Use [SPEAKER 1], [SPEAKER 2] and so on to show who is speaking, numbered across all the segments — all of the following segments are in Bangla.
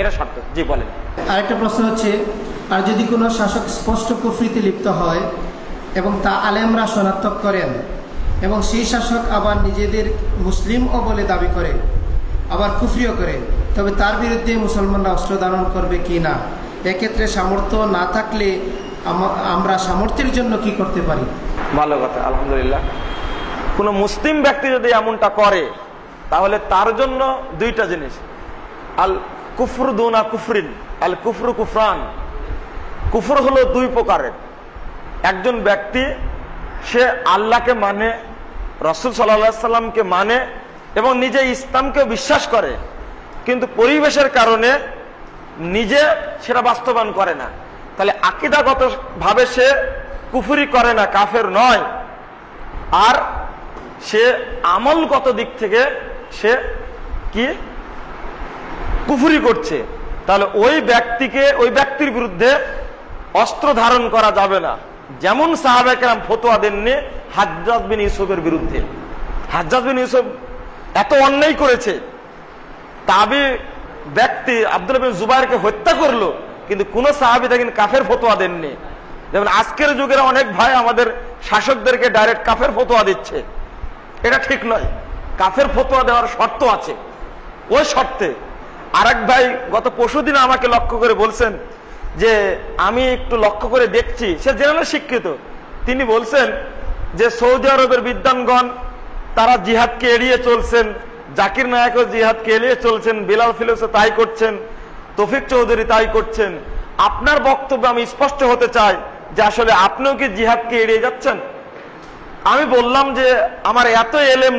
[SPEAKER 1] এটা শর্ত। জি বলেন।
[SPEAKER 2] আরেকটা প্রশ্ন হচ্ছে, আর যদি কোনো শাসক স্পষ্ট কুফরিতে লিপ্ত হয় এবং তা আলেমরা শনাক্ত করেন এবং সেই শাসক আবার নিজেদের মুসলিমও বলে দাবি করে, আবার কুফরিও করে, তবে তার বিরুদ্ধে মুসলমানরা অস্ত্র ধারণ করবে কি না? এক্ষেত্রে সামর্থ্য না থাকলে আমরা সামর্থ্যের জন্য কি করতে পারি?
[SPEAKER 1] ভালো কথা, আলহামদুলিল্লাহ। কোনো মুসলিম ব্যক্তি যদি এমনটা করে তাহলে তার জন্য দুইটা জিনিস, আল কুফরু দুনা কুফরিন, আল কুফরু কুফরান। কুফর হলো দুই প্রকারের। একজন ব্যক্তি সে আল্লাহকে মানে, রাসূল সাল্লাল্লাহু আলাইহি সাল্লামকে মানে এবং নিজে ইসলামকে বিশ্বাস করে, কিন্তু পরিবেশের কারণে নিজে সেটা বাস্তবায়ন করে না, তাহলে আকীদাগত ভাবে সে কুফরি করে না, কাফের নয়। আর সে আমলগত দিক থেকে সে কি কুফরি করছে, তাহলে ওই ব্যক্তির বিরুদ্ধে অস্ত্র ধারণ করা যাবে না। যেমন সাহাবায়ে কেরাম ফতোয়া দেননি হাজ্জাজ বিন ইউসুফের বিরুদ্ধে। হাজ্জাজ বিন ইউসুফ এত অন্যায় করেছে, তাবি ব্যক্তি আব্দুল্লাহ বিন জুবাইরকে হত্যা করলো, কিন্তু কোন সাহাবী দেখেন কাফের ফতোয়া দেননি। যেমন আজকের যুগের অনেক ভাই আমাদের শাসকদেরকে ডাইরেক্ট কাফের ফতোয়া দিচ্ছে, এটা ঠিক নয়। কাফের ফতোয়া দেওয়ার শর্ত আছে, ওই শর্তে। আরেক ভাই গত পরশুদিন আমাকে লক্ষ্য করে বলছেন যে আমি একটু লক্ষ্য করে দেখছি, সে জেনারেল শিক্ষিত, তিনি বলছেন যে সৌদি আরবের বিদ্বানগণ তারা জিহাদকে এড়িয়ে চলছেন, জাকির নায়কও জিহাদকে এড়িয়ে চলছেন, বিলাল ফিলিপসও তাই করছেন, তৌফিক চৌধুরী তাই করছেন। আপনার বক্তব্য আমি স্পষ্ট হতে চাই যে আসলে আপনিও কি জিহাদকে এড়িয়ে যাচ্ছেন? আমি বললাম যে আমার এত এলেম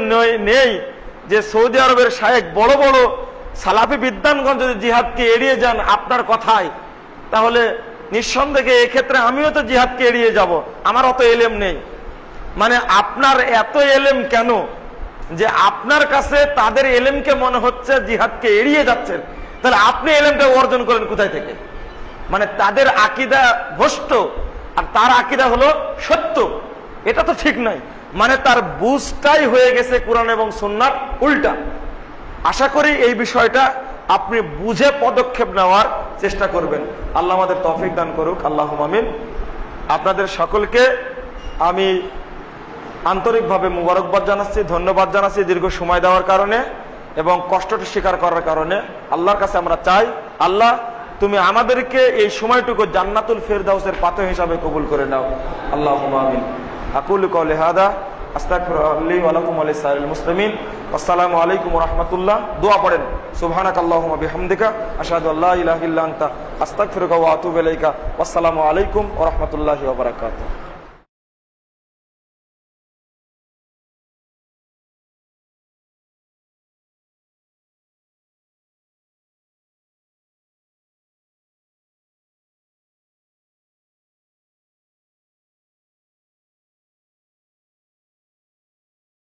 [SPEAKER 1] নেই যে সৌদি আরবের শায়েখ বড় বড় সালাফি বিদ্বানগণ যদি জিহাদকে এড়িয়ে যান আপনার কথায়, তাহলে নিঃসন্দেহে এক্ষেত্রে আমিও তো জিহাদকে এড়িয়ে যাব, আমার অত এলেম নেই। মানে আপনার এত এলেম কেন যে আপনার কাছে তাদের এলেমকে মনে হচ্ছে জিহাদকে এড়িয়ে যাচ্ছেন, তাহলে আপনি এলেমটা অর্জন করেন কোথায় থেকে? মানে তাদের আকীদা ভ্রষ্ট আর তার আকীদা হলো সত্য, এটা তো ঠিক নয়। মানে তার বুঝটাই হয়ে গেছে কোরআন এবং সুন্নাহর উল্টা। আশা করি এই বিষয়টা আপনি বুঝে পদক্ষেপ নেওয়ার চেষ্টা করবেন। আল্লাহ আমাদের তৌফিক দান করুক, আল্লাহুম্মা আমিন। আপনাদের সকলকে আমি আন্তরিকভাবে মুবারকবাদ জানাচ্ছি, ধন্যবাদ জানাচ্ছি দীর্ঘ সময় দেওয়ার কারণে এবং কষ্টটা স্বীকার করার কারণে। আল্লাহর কাছে আমরা চাই, আল্লাহ তুমি আমাদেরকে এই সময়টুকু জান্নাতুল ফেরদাউসের পাথর হিসাবে কবুল করে নাও, আল্লাহুম্মা আমিন। আকুলু কওলি হাদা আস্তাগফিরুল্লাহ লি ওয়া লাকুম ওয়া লিসাইরিল মুসলিমিন। আসসালামু আলাইকুম ওয়া রাহমাতুল্লাহ। দোয়া পড়েন, সুবহানাকাল্লাহুম্মা বিহামদিকা আশহাদু আল্লা ইলাহা ইল্লা আনতা আস্তাগফিরুকা ওয়া আতুবু ইলাইকা। আসসালামু আলাইকুম ওয়া রাহমাতুল্লাহি ওয়া বারাকাতুহু।